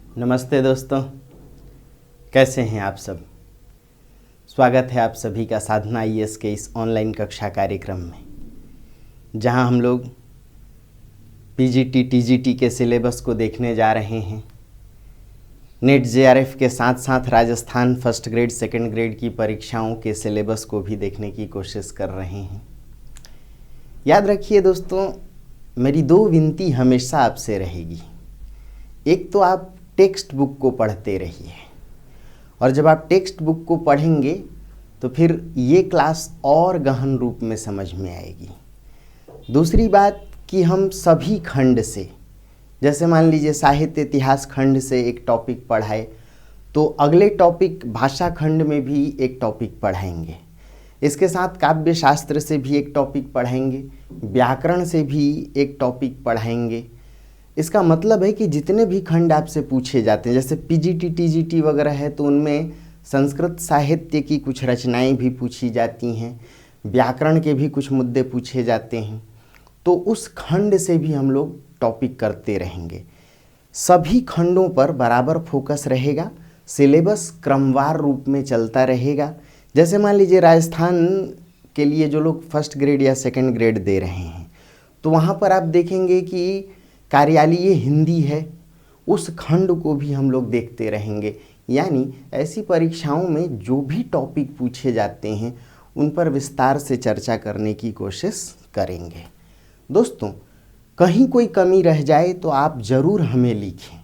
नमस्ते दोस्तों, कैसे हैं आप सब। स्वागत है आप सभी का साधना आईएएस के इस ऑनलाइन कक्षा कार्यक्रम में, जहां हम लोग पीजीटी टीजीटी के सिलेबस को देखने जा रहे हैं। नेट जेआरएफ के साथ साथ Rajasthan first grade second grade की परीक्षाओं के सिलेबस को भी देखने की कोशिश कर रहे हैं। याद रखिए दोस्तों, मेरी दो विनती हमेशा आपसे रहेगी। एक तो आप टेक्स्ट बुक को पढ़ते रहिए, और जब आप टेक्स्ट बुक को पढ़ेंगे तो फिर ये क्लास और गहन रूप में समझ में आएगी। दूसरी बात कि हम सभी खंड से, जैसे मान लीजिए साहित्य इतिहास खंड से एक टॉपिक पढ़ाए तो अगले टॉपिक भाषा खंड में भी एक टॉपिक पढ़ाएंगे। इसके साथ काव्य शास्त्र से भी एक टॉपिक पढ़ाएंगे, व्याकरण से भी एक टॉपिक पढ़ाएंगे। इसका मतलब है कि जितने भी खंड आपसे पूछे जाते हैं, जैसे पीजीटी टीजीटी वगैरह है तो उनमें संस्कृत साहित्य की कुछ रचनाएं भी पूछी जाती हैं, व्याकरण के भी कुछ मुद्दे पूछे जाते हैं, तो उस खंड से भी हम लोग टॉपिक करते रहेंगे। सभी खंडों पर बराबर फोकस रहेगा, सिलेबस क्रमवार रूप में चलता रहेगा। जैसे मान लीजिए राजस्थान के लिए जो लोग फर्स्ट ग्रेड या सेकंड ग्रेड दे रहे हैं, तो वहाँ पर आप देखेंगे कि कार्यालयीय हिंदी है, उस खंड को भी हम लोग देखते रहेंगे। यानी ऐसी परीक्षाओं में जो भी टॉपिक पूछे जाते हैं उन पर विस्तार से चर्चा करने की कोशिश करेंगे। दोस्तों, कहीं कोई कमी रह जाए तो आप ज़रूर हमें लिखें।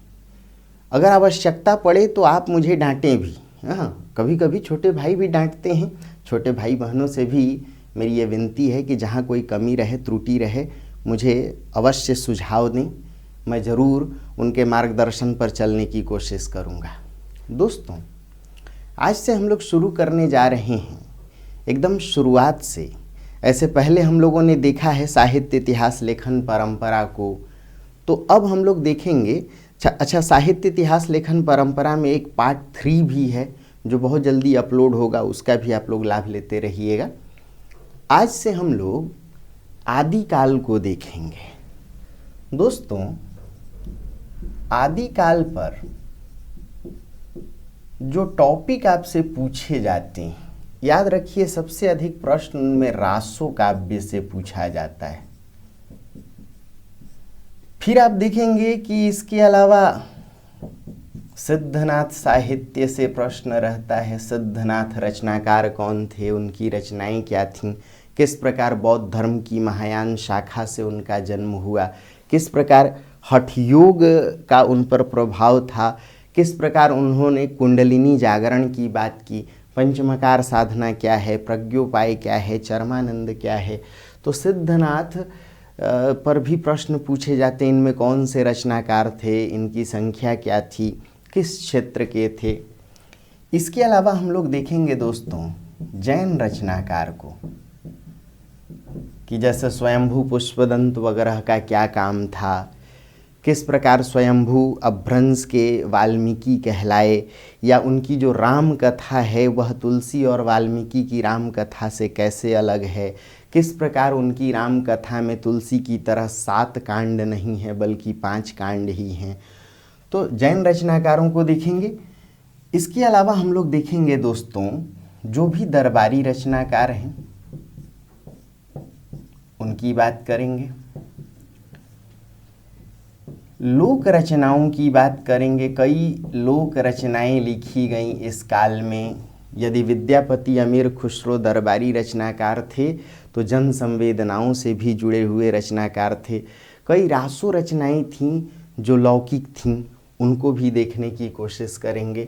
अगर आवश्यकता पड़े तो आप मुझे डांटें भी। हाँ, कभी कभी छोटे भाई भी डांटते हैं। छोटे भाई बहनों से भी मेरी ये विनती है कि जहाँ कोई कमी रहे, त्रुटि रहे, मुझे अवश्य सुझाव दें। मैं ज़रूर उनके मार्गदर्शन पर चलने की कोशिश करूँगा। दोस्तों, आज से हम लोग शुरू करने जा रहे हैं एकदम शुरुआत से। ऐसे पहले हम लोगों ने देखा है साहित्य इतिहास लेखन परंपरा को, तो अब हम लोग देखेंगे अच्छा साहित्य इतिहास लेखन परंपरा में एक पार्ट 3 भी है जो बहुत जल्दी अपलोड होगा, उसका भी आप लोग लाभ लेते रहिएगा। आज से हम लोग आदिकाल को देखेंगे। दोस्तों, आदिकाल पर जो टॉपिक आपसे पूछे जाते हैं, याद रखिए सबसे अधिक प्रश्न में रासो काव्य से पूछा जाता है। फिर आप देखेंगे कि इसके अलावा सिद्धनाथ साहित्य से प्रश्न रहता है। सिद्धनाथ रचनाकार कौन थे, उनकी रचनाएं क्या थीं, किस प्रकार बौद्ध धर्म की महायान शाखा से उनका जन्म हुआ, किस प्रकार हठ योग का उन पर प्रभाव था, किस प्रकार उन्होंने कुंडलिनी जागरण की बात की, पंचमकार साधना क्या है, प्रज्ञोपाय क्या है, चरमानंद क्या है। तो सिद्धनाथ पर भी प्रश्न पूछे जाते हैं। इनमें कौन से रचनाकार थे, इनकी संख्या क्या थी, किस क्षेत्र के थे। इसके अलावा हम लोग देखेंगे दोस्तों जैन रचनाकार को, कि जैसे स्वयंभू पुष्पदंत वगैरह का क्या काम था, किस प्रकार स्वयंभू अभ्रंश के वाल्मीकि कहलाए, या उनकी जो राम कथा है वह तुलसी और वाल्मीकि की राम कथा से कैसे अलग है, किस प्रकार उनकी राम कथा में तुलसी की तरह 7 कांड नहीं है बल्कि 5 कांड ही हैं। तो जैन रचनाकारों को देखेंगे। इसके अलावा हम लोग देखेंगे दोस्तों जो भी दरबारी रचनाकार हैं उनकी बात करेंगे, लोक रचनाओं की बात करेंगे। कई लोक रचनाएं लिखी गई इस काल में। यदि विद्यापति अमीर खुसरो दरबारी रचनाकार थे तो जन संवेदनाओं से भी जुड़े हुए रचनाकार थे। कई रासो रचनाएं थीं जो लौकिक थीं, उनको भी देखने की कोशिश करेंगे।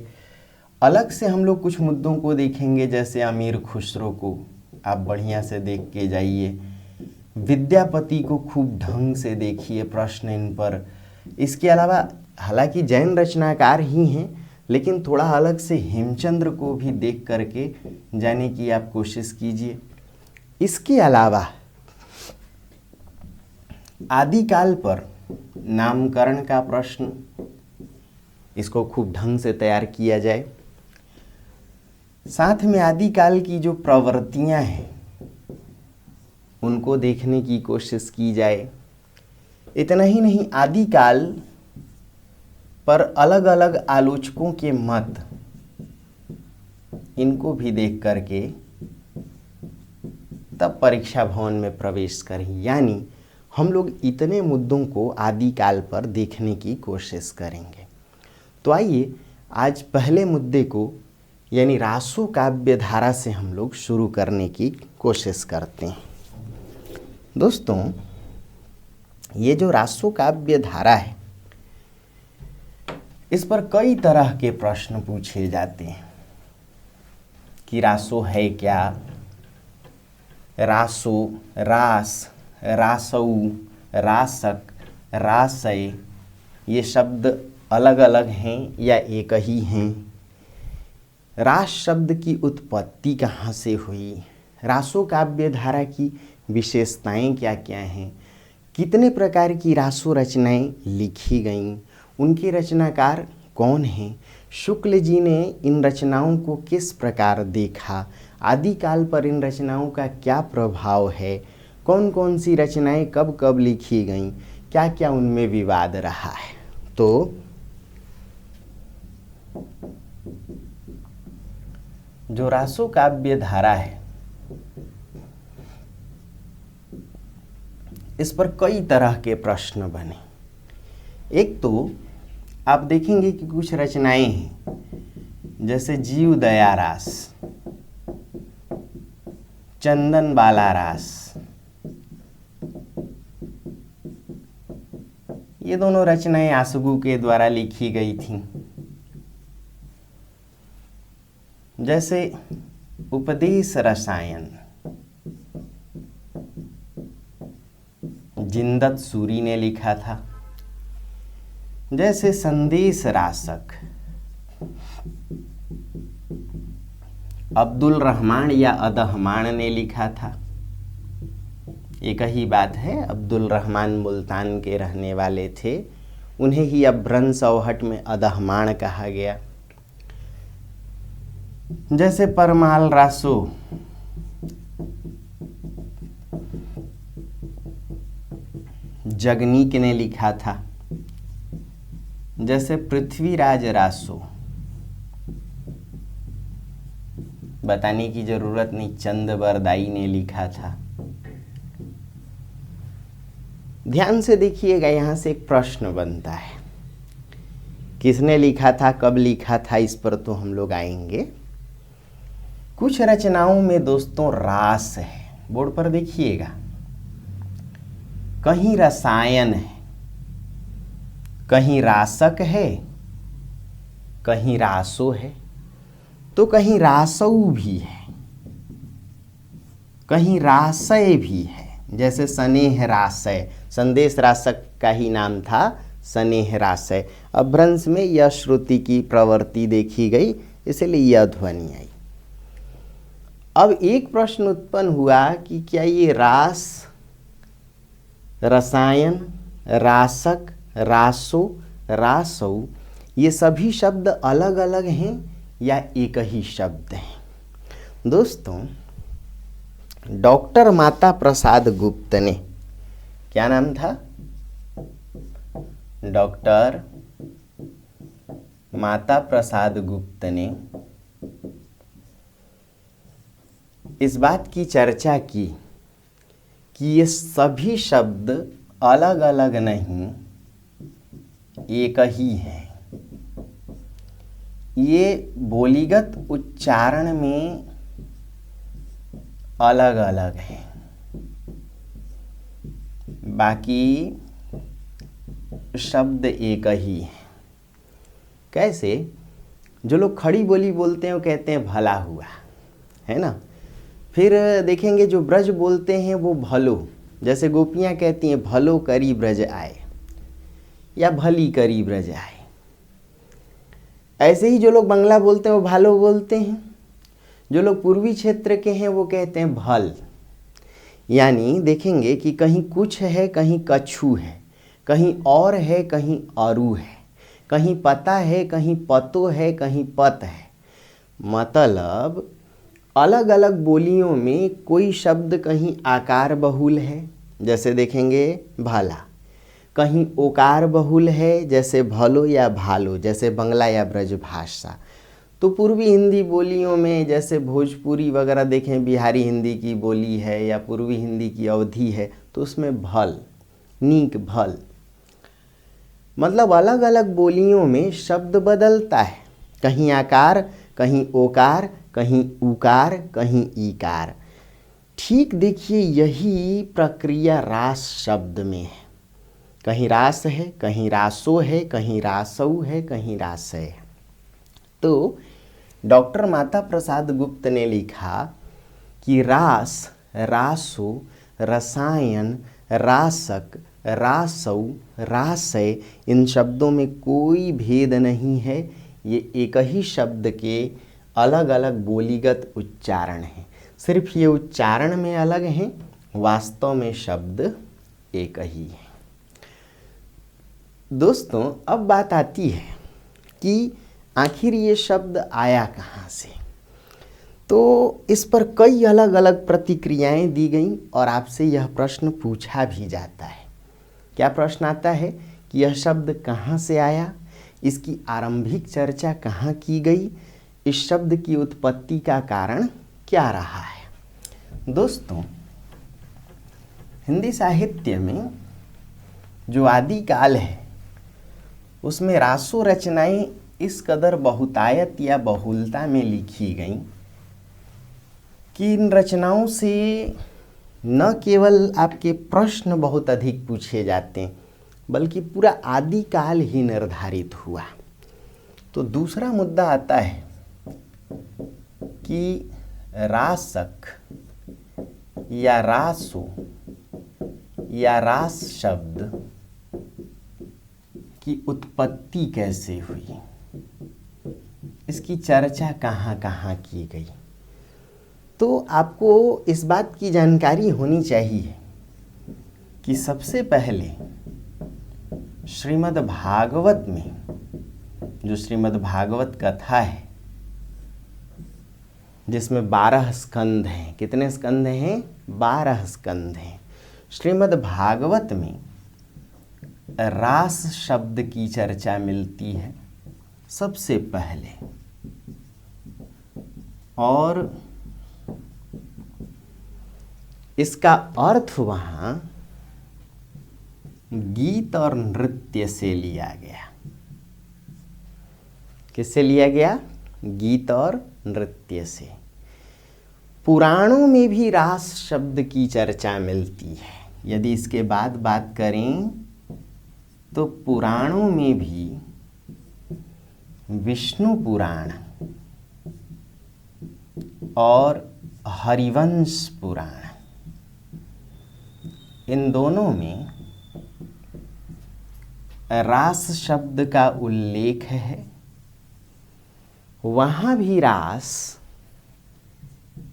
अलग से हम लोग कुछ मुद्दों को देखेंगे, जैसे अमीर खुसरो को आप बढ़िया से देख के जाइए, विद्यापति को खूब ढंग से देखिए, प्रश्न इन पर। इसके अलावा हालांकि जैन रचनाकार ही हैं, लेकिन थोड़ा अलग से हेमचंद्र को भी देख करके जाने की आप कोशिश कीजिए। इसके अलावा आदिकाल पर नामकरण का प्रश्न, इसको खूब ढंग से तैयार किया जाए। साथ में आदिकाल की जो प्रवृत्तियां हैं उनको देखने की कोशिश की जाए। इतना ही नहीं, आदिकाल पर अलग अलग आलोचकों के मत, इनको भी देख करके तब परीक्षा भवन में प्रवेश करें। यानी हम लोग इतने मुद्दों को आदिकाल पर देखने की कोशिश करेंगे। तो आइए आज पहले मुद्दे को यानी रासो काव्य धारा से हम लोग शुरू करने की कोशिश करते हैं। दोस्तों, ये जो रासो काव्य धारा है, इस पर कई तरह के प्रश्न पूछे जाते हैं कि रासो है क्या, रासो, रास, रासऊ, रासक, रासय, ये शब्द अलग अलग हैं या एक ही हैं? रास शब्द की उत्पत्ति कहाँ से हुई? रासो काव्य धारा की विशेषताएं क्या क्या हैं? कितने प्रकार की रासो रचनाएं लिखी गईं? उनके रचनाकार कौन हैं? शुक्ल जी ने इन रचनाओं को किस प्रकार देखा? आदिकाल पर इन रचनाओं का क्या प्रभाव है? कौन कौन सी रचनाएं कब कब लिखी गईं? क्या क्या उनमें विवाद रहा है? तो जो रासो काव्य धारा है, इस पर कई तरह के प्रश्न बने। एक तो आप देखेंगे कि कुछ रचनाएं हैं जैसे जीव दया रास, चंदन बाला रास, ये दोनों रचनाएं आसुगु के द्वारा लिखी गई थीं। जैसे उपदेश रसायन, जिंदत सूरी ने लिखा था। जैसे संदेश रासक, अब्दुल रहमान या अदहमान ने लिखा था। एक ही बात है, अब्दुल रहमान मुल्तान के रहने वाले थे, उन्हें ही अभ्रंश औहट में अदहमान कहा गया। जैसे परमाल रासो, जगनीक ने लिखा था। जैसे पृथ्वीराज रासो, बताने की जरूरत नहीं, चंद बरदाई ने लिखा था। ध्यान से देखिएगा, यहां से एक प्रश्न बनता है, किसने लिखा था, कब लिखा था, इस पर तो हम लोग आएंगे। कुछ रचनाओं में दोस्तों रास है, बोर्ड पर देखिएगा, कहीं रसायन है, कहीं रासक है, कहीं रासो है, तो कहीं रासऊ भी है, कहीं रासय भी है। जैसे स्नेह रासय, संदेश रासक का ही नाम था स्नेह रासय। अभ्रंश में यह श्रुति की प्रवृत्ति देखी गई, इसलिए यह ध्वनि आई। अब एक प्रश्न उत्पन्न हुआ कि क्या ये रास, रसायन, रासक, रासो, रासऊ, ये सभी शब्द अलग अलग हैं या एक ही शब्द हैं? दोस्तों, डॉक्टर माता प्रसाद गुप्त ने, क्या नाम था? डॉक्टर माता प्रसाद गुप्त ने इस बात की चर्चा की कि ये सभी शब्द अलग अलग नहीं, एक ही है। ये बोलीगत उच्चारण में अलग अलग है, बाकी शब्द एक ही है। कैसे? जो लोग खड़ी बोली बोलते हैं वो कहते हैं भला हुआ, है ना। फिर देखेंगे जो ब्रज बोलते हैं वो भलो, जैसे गोपियाँ कहती हैं भलो करी ब्रज आए या भली करी ब्रज आए। ऐसे ही जो लोग बंगला बोलते हैं वो भालो बोलते हैं। जो लोग पूर्वी क्षेत्र के हैं वो कहते हैं भल। यानी देखेंगे कि कहीं कुछ है, कहीं कछु है, कहीं और है, कहीं औरू है, कहीं पता है, कहीं पतो है, कहीं पत है। मतलब अलग अलग बोलियों में कोई शब्द कहीं आकार बहुल है, जैसे देखेंगे भाला, कहीं ओकार बहुल है जैसे भलो या भालो, जैसे बंगला या ब्रज भाषा। तो पूर्वी हिंदी बोलियों में जैसे भोजपुरी वगैरह देखें, बिहारी हिंदी की बोली है या पूर्वी हिंदी की अवधि है, तो उसमें भल, नीक, भल, मतलब अलग अलग बोलियों में शब्द बदलता है, कहीं आकार, कहीं ओकार, कहीं उकार, कहीं ईकार। ठीक देखिए यही प्रक्रिया रास शब्द में है। कहीं रास है, कहीं रासो है, कहीं रासऊ है, कहीं रासय है। तो डॉक्टर माता प्रसाद गुप्त ने लिखा कि रास, रासो, रसायन, रासक, रासऊ, रासय, इन शब्दों में कोई भेद नहीं है। ये एक ही शब्द के अलग अलग बोलीगत उच्चारण हैं। सिर्फ ये उच्चारण में अलग हैं, वास्तव में शब्द एक ही है। दोस्तों, अब बात आती है कि आखिर ये शब्द आया कहाँ से। तो इस पर कई अलग अलग प्रतिक्रियाएं दी गई और आपसे यह प्रश्न पूछा भी जाता है। क्या प्रश्न आता है कि यह शब्द कहाँ से आया, इसकी आरंभिक चर्चा कहाँ की गई, इस शब्द की उत्पत्ति का कारण क्या रहा है। दोस्तों, हिंदी साहित्य में जो आदिकाल है उसमें रासो रचनाएं इस कदर बहुतायत या बहुलता में लिखी गईं कि इन रचनाओं से न केवल आपके प्रश्न बहुत अधिक पूछे जाते हैं, बल्कि पूरा आदिकाल ही निर्धारित हुआ। तो दूसरा मुद्दा आता है कि रासक या रासो या रास शब्द की उत्पत्ति कैसे हुई, इसकी चर्चा कहाँ कहाँ की गई। तो आपको इस बात की जानकारी होनी चाहिए कि सबसे पहले श्रीमद् भागवत में, जो श्रीमद् भागवत कथा है जिसमें 12 स्कंद हैं, कितने स्कंद हैं? 12 स्कंद हैं। श्रीमद् भागवत में रास शब्द की चर्चा मिलती है सबसे पहले, और इसका अर्थ वहाँ गीत और नृत्य से लिया गया। किससे लिया गया? गीत और नृत्य से। पुराणों में भी रास शब्द की चर्चा मिलती है। यदि इसके बाद बात करें तो पुराणों में भी विष्णु पुराण और हरिवंश पुराण, इन दोनों में रास शब्द का उल्लेख है। वहाँ भी रास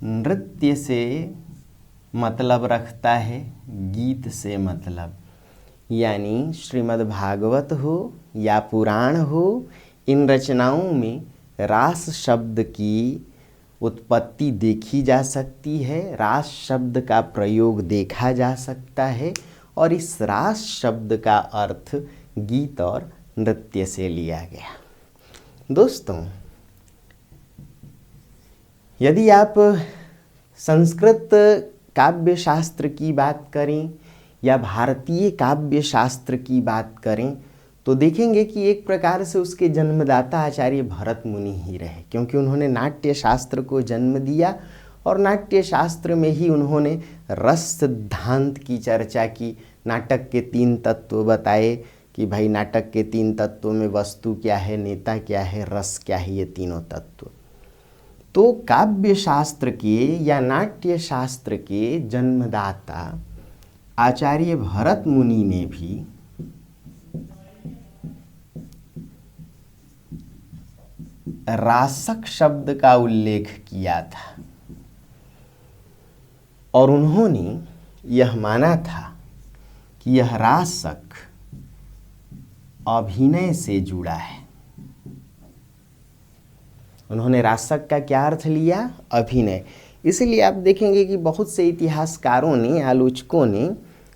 नृत्य से मतलब रखता है, गीत से मतलब, यानी श्रीमद् भागवत हो या पुराण हो, इन रचनाओं में रास शब्द की उत्पत्ति देखी जा सकती है, रास शब्द का प्रयोग देखा जा सकता है, और इस रास शब्द का अर्थ गीत और नृत्य से लिया गया। दोस्तों, यदि आप संस्कृत काव्य शास्त्र की बात करें या भारतीय काव्य शास्त्र की बात करें तो देखेंगे कि एक प्रकार से उसके जन्मदाता आचार्य भरत मुनि ही रहे, क्योंकि उन्होंने नाट्य शास्त्र को जन्म दिया और नाट्य शास्त्र में ही उन्होंने रस सिद्धांत की चर्चा की। नाटक के 3 तत्व बताए कि भाई नाटक के 3 तत्वों में वस्तु क्या है, नेता क्या है, रस क्या है, ये तीनों तत्व। तो काव्य शास्त्र के या नाट्य शास्त्र के जन्मदाता आचार्य भरत मुनि ने भी रासक शब्द का उल्लेख किया था और उन्होंने यह माना था कि यह रासक अभिनय से जुड़ा है। उन्होंने रासक का क्या अर्थ लिया? अभिनय। इसलिए आप देखेंगे कि बहुत से इतिहासकारों ने, आलोचकों ने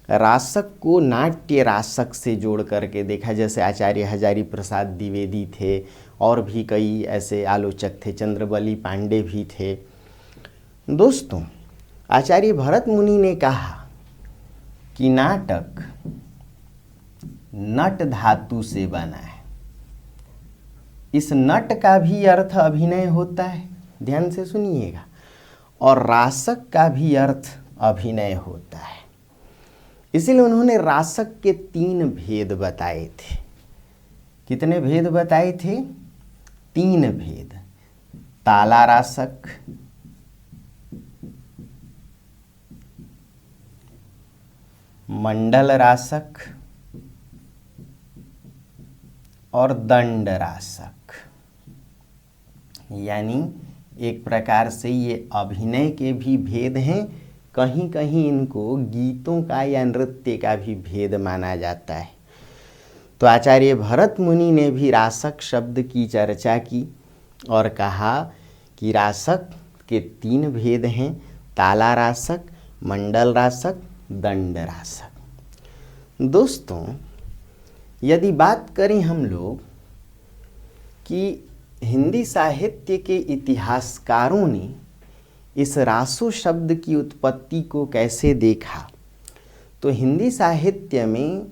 रासक को नाट्य रासक से जोड़ करके देखा, जैसे आचार्य हजारी प्रसाद द्विवेदी थे और भी कई ऐसे आलोचक थे, चंद्रबली पांडे भी थे। दोस्तों, आचार्य भरत मुनि ने कहा कि नाटक नट धातु से बना है। इस नट का भी अर्थ अभिनय होता है, ध्यान से सुनिएगा, और रासक का भी अर्थ अभिनय होता है। इसीलिए उन्होंने रासक के 3 भेद बताए थे। कितने भेद बताए थे? 3 भेद। ताला रासक, मंडल रासक और दंड रासक। यानी एक प्रकार से ये अभिनय के भी भेद हैं, कहीं कहीं इनको गीतों का या नृत्य का भी भेद माना जाता है। तो आचार्य भरत मुनि ने भी रासक शब्द की चर्चा की और कहा कि रासक के 3 भेद हैं, ताला रासक, मंडल रासक, दंड रासक। दोस्तों, यदि बात करें हम लोग कि हिंदी साहित्य के इतिहासकारों ने इस रासो शब्द की उत्पत्ति को कैसे देखा, तो हिंदी साहित्य में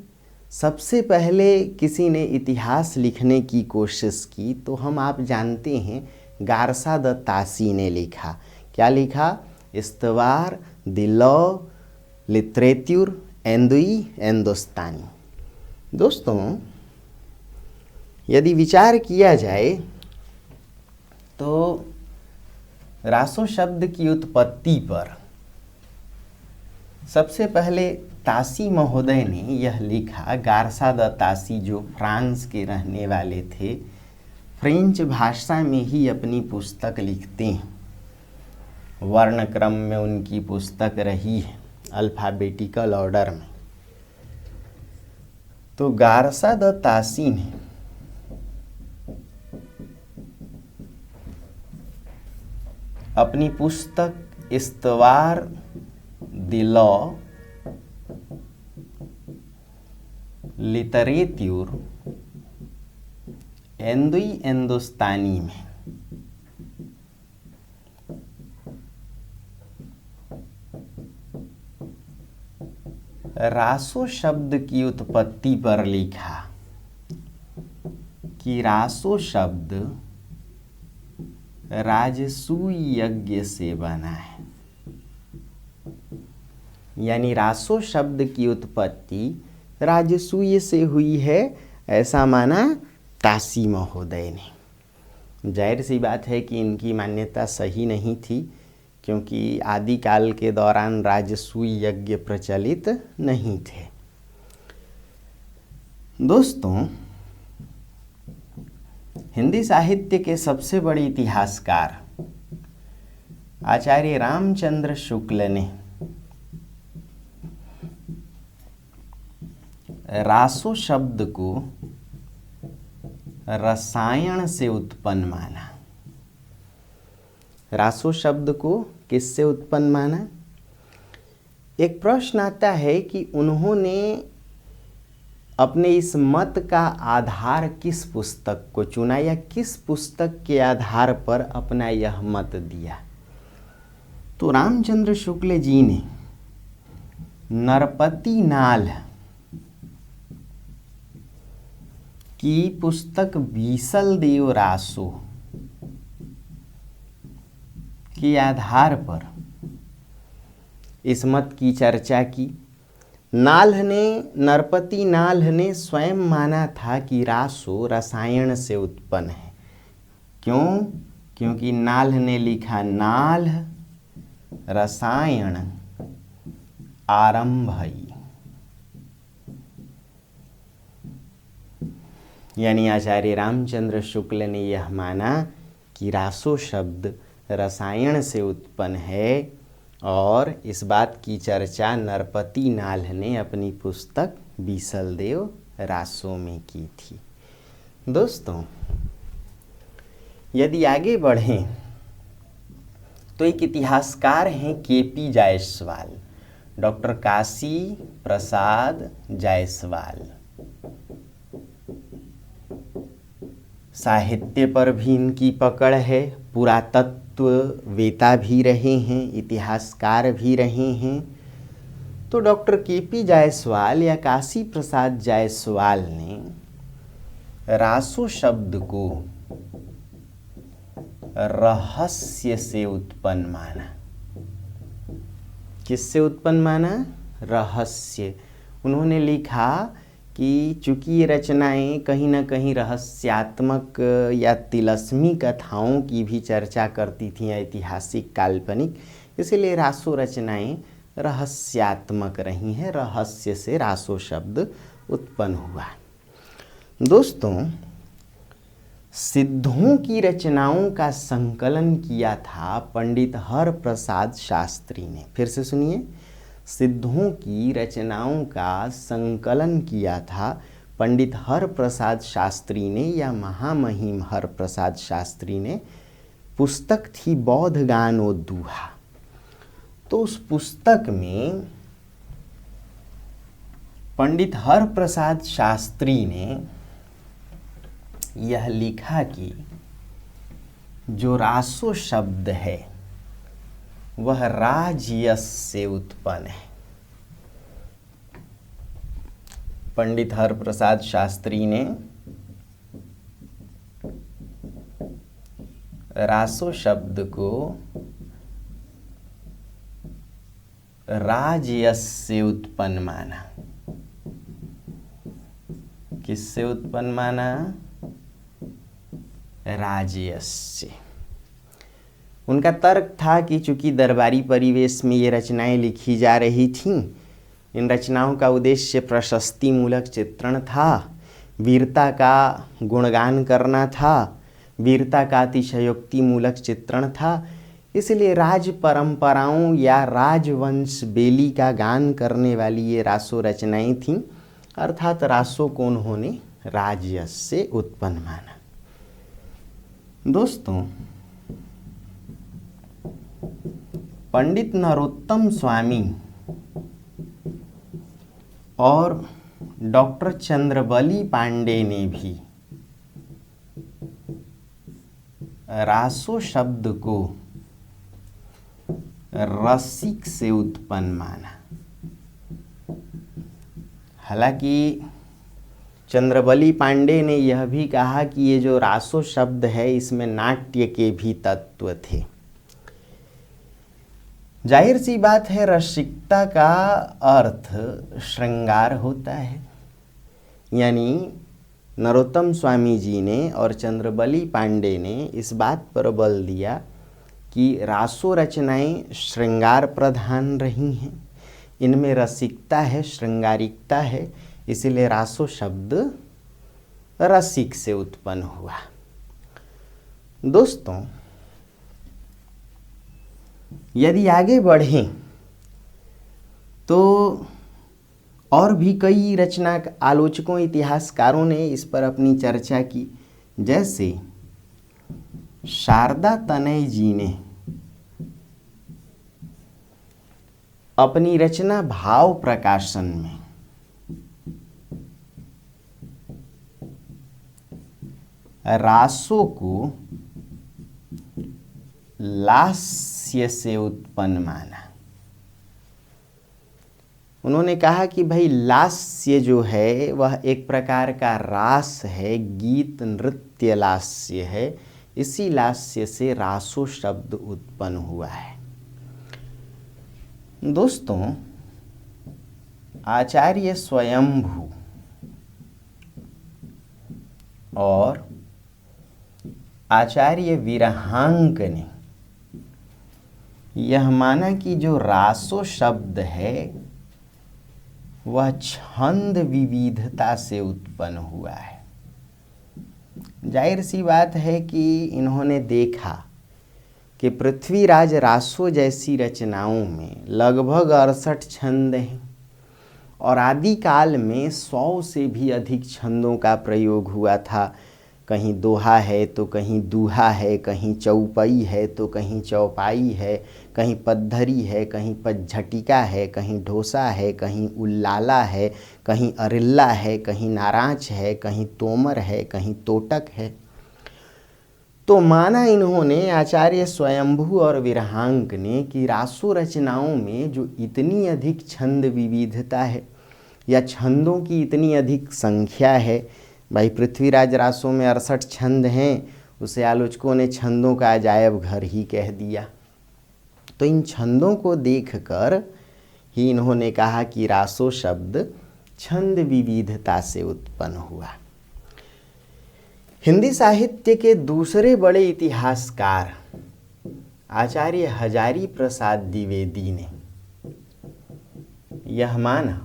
सबसे पहले किसी ने इतिहास लिखने की कोशिश की तो आप जानते हैं, गारसा द तासी ने लिखा। क्या लिखा? इस्तवार द लॉ लिटरेचर एंदुई एंदोस्तानी। दोस्तों, यदि विचार किया जाए तो रासो शब्द की उत्पत्ति पर सबसे पहले तासी महोदय ने यह लिखा। गारसा द तासी जो फ्रांस के रहने वाले थे, फ्रेंच भाषा में ही अपनी पुस्तक लिखते हैं। वर्णक्रम में उनकी पुस्तक रही है, अल्फ़ाबेटिकल ऑर्डर में। तो गारसा द तासी ने अपनी पुस्तक इस्तवार द लॉ लिटरेचर एंदुई एंदोस्तानी में रासो शब्द की उत्पत्ति पर लिखा कि रासो शब्द राजसूय यज्ञ से बना है। यानी रासो शब्द की उत्पत्ति राजसूय से हुई है, ऐसा माना तासी महोदय ने। जाहिर सी बात है कि इनकी मान्यता सही नहीं थी, क्योंकि आदिकाल के दौरान राजसूय यज्ञ प्रचलित नहीं थे। दोस्तों, हिंदी साहित्य के सबसे बड़े इतिहासकार आचार्य रामचंद्र शुक्ल ने रासो शब्द को रसायन से उत्पन्न माना। रासो शब्द को किससे उत्पन्न माना? एक प्रश्न आता है कि उन्होंने अपने इस मत का आधार किस पुस्तक को चुना या किस पुस्तक के आधार पर अपना यह मत दिया। तो रामचंद्र शुक्ल जी ने नरपति नाल की पुस्तक बीसल देव रासो के आधार पर इस मत की चर्चा की। नरपति नाल्ह ने स्वयं माना था कि रासो रसायन से उत्पन्न है। क्यों? क्योंकि नाल्ह ने लिखा, नाल्ह रसायन आरंभई। यानी आचार्य रामचंद्र शुक्ल ने यह माना कि रासो शब्द रसायन से उत्पन्न है, और इस बात की चर्चा नरपति नाल्ह ने अपनी पुस्तक बीसल देव रासो में की थी। दोस्तों, यदि आगे बढ़ें तो एक इतिहासकार हैं के.पी. जायसवाल, डॉक्टर काशी प्रसाद जायसवाल। साहित्य पर भी इनकी पकड़ है, पुरातत्ववेता भी रहे हैं, इतिहासकार भी रहे हैं। तो डॉक्टर केपी जायसवाल या काशी प्रसाद जायसवाल ने रासो शब्द को रहस्य से उत्पन्न माना। किससे उत्पन्न माना? रहस्य। उन्होंने लिखा कि चूंकि ये रचनाएं कहीं ना कहीं रहस्यात्मक या तिलस्मी कथाओं की भी चर्चा करती थीं, ऐतिहासिक काल्पनिक, इसलिए रासो रचनाएं रहस्यात्मक रही हैं। रहस्य से रासो शब्द उत्पन्न हुआ। दोस्तों, सिद्धों की रचनाओं का संकलन किया था पंडित हरप्रसाद शास्त्री ने। फिर से सुनिए, सिद्धों की रचनाओं का संकलन किया था पंडित हरप्रसाद शास्त्री ने या महामहिम हरप्रसाद शास्त्री ने। पुस्तक थी बौद्ध गानोद्दूहा। तो उस पुस्तक में पंडित हरप्रसाद शास्त्री ने यह लिखा कि जो रासो शब्द है वह राजयश से उत्पन्न है। पंडित हरप्रसाद शास्त्री ने रासो शब्द को राजयश से उत्पन्न माना। किससे उत्पन्न माना? राजयश से। उनका तर्क था कि चूंकि दरबारी परिवेश में ये रचनाएं लिखी जा रही थीं, इन रचनाओं का उद्देश्य प्रशस्ति मूलक चित्रण था, वीरता का गुणगान करना था, वीरता का अतिशयोक्ति मूलक चित्रण था, इसलिए राज परंपराओं या राजवंश बेली का गान करने वाली ये रासो रचनाएं थीं। अर्थात रासो को उन्होंने राजयश से उत्पन्न माना। दोस्तों, पंडित नरोत्तम स्वामी और डॉक्टर चंद्रबली पांडे ने भी रासो शब्द को रसिक से उत्पन्न माना। हालांकि चंद्रबली पांडे ने यह भी कहा कि ये जो रासो शब्द है इसमें नाट्य के भी तत्व थे। जाहिर सी बात है, रसिकता का अर्थ श्रृंगार होता है। यानी नरोत्तम स्वामी जी ने और चंद्रबली पांडे ने इस बात पर बल दिया कि रासो रचनाएं श्रृंगार प्रधान रही हैं, इनमें रसिकता है, श्रृंगारिकता है, इसीलिए रासो शब्द रसिक से उत्पन्न हुआ। दोस्तों, यदि आगे बढ़ें तो और भी कई रचना आलोचकों, इतिहासकारों ने इस पर अपनी चर्चा की। जैसे शारदा तनय जी ने अपनी रचना भाव प्रकाशन में रासो को लास्य से उत्पन्न माना। उन्होंने कहा कि भाई लास्य जो है वह एक प्रकार का रास है, गीत नृत्य लास्य है, इसी लास्य से रासो शब्द उत्पन्न हुआ है। दोस्तों, आचार्य स्वयंभू और आचार्य विरहांक ने यह माना कि जो रासो शब्द है वह छंद विविधता से उत्पन्न हुआ है। जाहिर सी बात है कि इन्होंने देखा कि पृथ्वीराज रासो जैसी रचनाओं में लगभग 68 छंद हैं और आदिकाल में 100 से भी अधिक छंदों का प्रयोग हुआ था। कहीं दोहा है तो कहीं दूहा है, कहीं चौपई है तो कहीं चौपाई है, कहीं पद्धरी है, कहीं पज्झटिका है, कहीं ढोसा है, कहीं उल्लाला है, कहीं अरिल्ला है, कहीं नाराज है, कहीं तोमर है, कहीं तोटक है। तो माना इन्होंने आचार्य स्वयंभू और विरहांक ने कि रासो रचनाओं में जो इतनी अधिक छंद विविधता है या छंदों की इतनी अधिक संख्या है, भाई पृथ्वीराज रासों में 68 छंद हैं, उसे आलोचकों ने छंदों का अजायब घर ही कह दिया। तो इन छंदों को देखकर ही इन्होंने कहा कि रासो शब्द छंद विविधता से उत्पन्न हुआ। हिंदी साहित्य के दूसरे बड़े इतिहासकार आचार्य हजारी प्रसाद द्विवेदी ने यह माना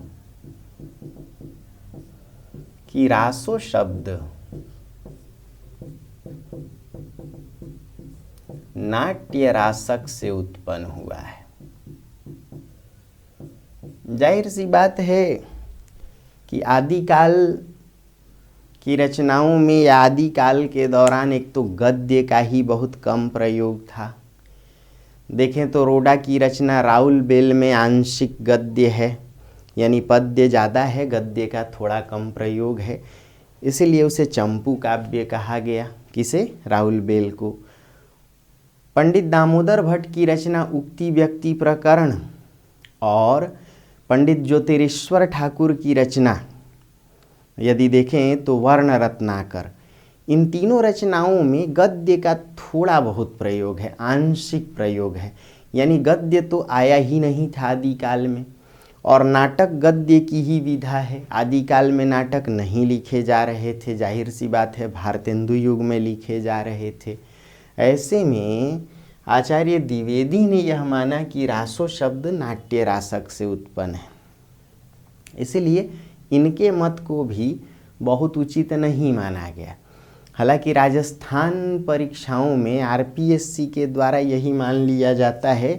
कि रासो शब्द नाट्य रासक से उत्पन्न हुआ है। जाहिर सी बात है कि आदिकाल की रचनाओं में या आदिकाल के दौरान एक तो गद्य का ही बहुत कम प्रयोग था। देखें तो रोडा की रचना राउल बेल में आंशिक गद्य है, यानी पद्य ज़्यादा है, गद्य का थोड़ा कम प्रयोग है, इसीलिए उसे चंपू काव्य कहा गया। किसे? राउल बेल को। पंडित दामोदर भट्ट की रचना उक्ति व्यक्ति प्रकरण और पंडित ज्योतिरीश्वर ठाकुर की रचना यदि देखें तो वर्ण रत्नाकर, इन तीनों रचनाओं में गद्य का थोड़ा बहुत प्रयोग है, आंशिक प्रयोग है, यानी गद्य तो आया ही नहीं था आदिकाल में। और नाटक गद्य की ही विधा है। आदिकाल में नाटक नहीं लिखे जा रहे थे, जाहिर सी बात है, भारतेंदु युग में लिखे जा रहे थे। ऐसे में आचार्य द्विवेदी ने यह माना कि रासो शब्द नाट्य रासक से उत्पन्न है, इसलिए इनके मत को भी बहुत उचित नहीं माना गया। हालांकि राजस्थान परीक्षाओं में आरपीएससी के द्वारा यही मान लिया जाता है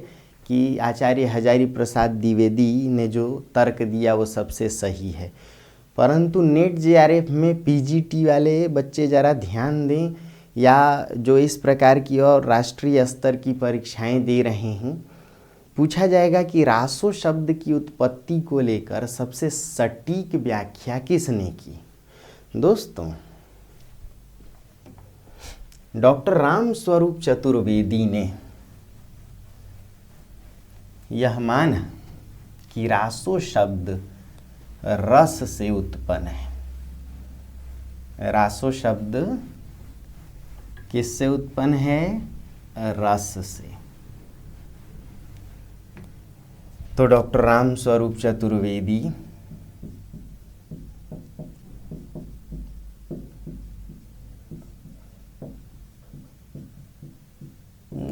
कि आचार्य हजारी प्रसाद द्विवेदी ने जो तर्क दिया वो सबसे सही है। परंतु नेट जेआरएफ में पीजीटी वाले बच्चे ज़रा ध्यान दें, या जो इस प्रकार की और राष्ट्रीय स्तर की परीक्षाएं दे रहे हैं, पूछा जाएगा कि रासो शब्द की उत्पत्ति को लेकर सबसे सटीक व्याख्या किसने की। दोस्तों, डॉक्टर राम स्वरूप चतुर्वेदी ने यह माना कि रासो शब्द रस से उत्पन्न है। रासो शब्द किससे उत्पन्न है? रस से। तो डॉक्टर राम स्वरूप चतुर्वेदी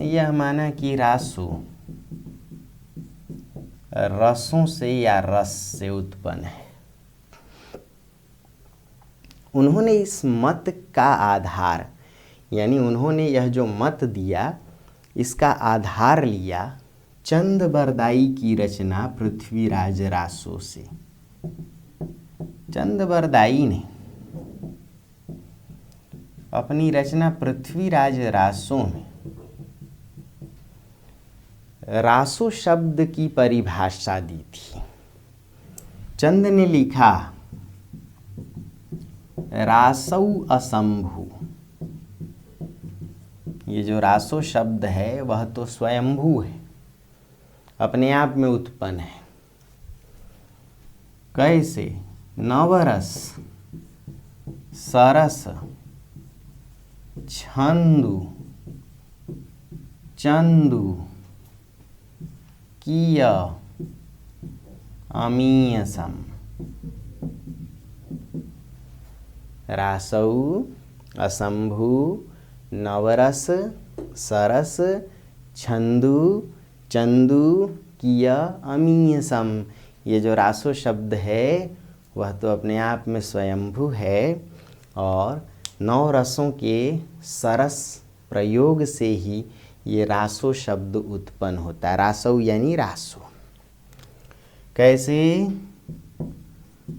यह माना कि रासो रसों से या रस से उत्पन्न है। उन्होंने इस मत का आधार, यानी उन्होंने यह जो मत दिया इसका आधार लिया चंद बरदाई की रचना पृथ्वीराज रासो से। चंद बरदाई ने अपनी रचना पृथ्वीराज रासो में रासो शब्द की परिभाषा दी थी। चंद ने लिखा, रासौ असंभु। ये जो रासो शब्द है वह तो स्वयंभू है, अपने आप में उत्पन्न है। कैसे? नवरस, सरस, छंदु, चंदु, किय, अमीयसम। रासौ असंभु, नवरस, सरस, छंदु, चंदु, किय, अमीयसम। ये जो रासो शब्द है वह तो अपने आप में स्वयंभू है और नौ रसों के सरस प्रयोग से ही ये रासो शब्द उत्पन्न होता है। रासो यानी रासो। कैसे?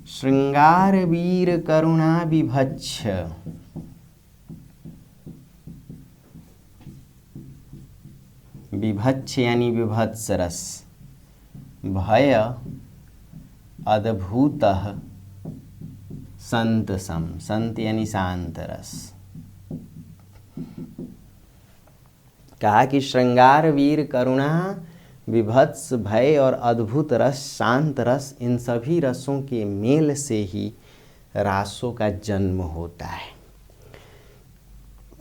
श्रृंगार वीर करुणा विभच्छ विभत्स यानी विभत्स रस, भय अद्भुतः संत सम, संत यानी शांत रस। कहा कि श्रृंगार वीर करुणा विभत्स भय और अद्भुत रस शांत रस, इन सभी रसों के मेल से ही रासों का जन्म होता है।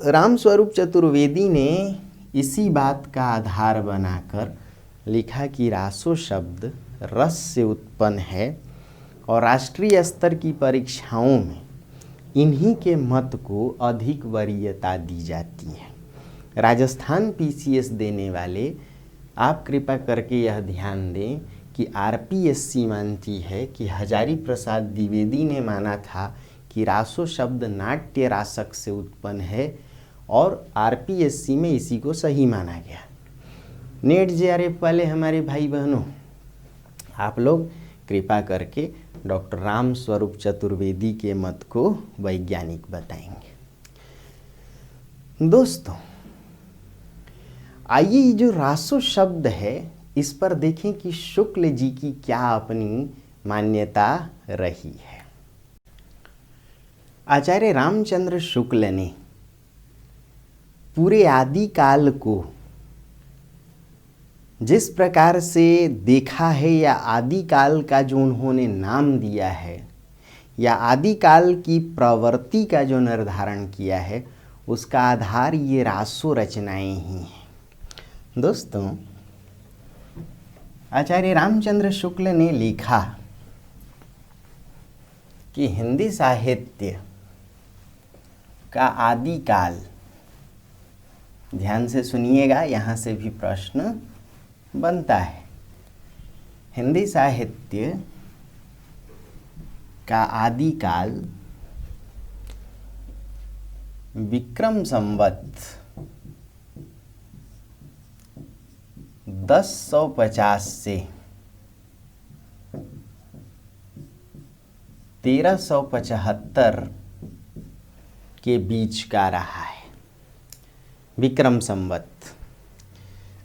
रामस्वरूप चतुर्वेदी ने इसी बात का आधार बनाकर लिखा कि रासो शब्द रस से उत्पन्न है और राष्ट्रीय स्तर की परीक्षाओं में इन्हीं के मत को अधिक वरीयता दी जाती है। राजस्थान पीसीएस देने वाले आप कृपा करके यह ध्यान दें कि आरपीएससी मानती है कि हजारी प्रसाद द्विवेदी ने माना था कि रासो शब्द नाट्य रासक से उत्पन्न है और आरपीएससी में इसी को सही माना गया। नेट जेआरएफ वाले हमारे भाई बहनों, आप लोग कृपा करके डॉक्टर रामस्वरूप चतुर्वेदी के मत को वैज्ञानिक बताएंगे। दोस्तों, आइए ये जो रासो शब्द है इस पर देखें कि शुक्ल जी की क्या अपनी मान्यता रही है। आचार्य रामचंद्र शुक्ल ने पूरे आदिकाल को जिस प्रकार से देखा है या आदिकाल का जो उन्होंने नाम दिया है या आदिकाल की प्रवृत्ति का जो निर्धारण किया है, उसका आधार ये रासो रचनाएं ही हैं। दोस्तों, आचार्य रामचंद्र शुक्ल ने लिखा कि हिंदी साहित्य का आदिकाल, ध्यान से सुनिएगा, यहाँ से भी प्रश्न बनता है। हिंदी साहित्य का आदिकाल विक्रम संवत 1050 से 1375 के बीच का रहा है। विक्रम संवत,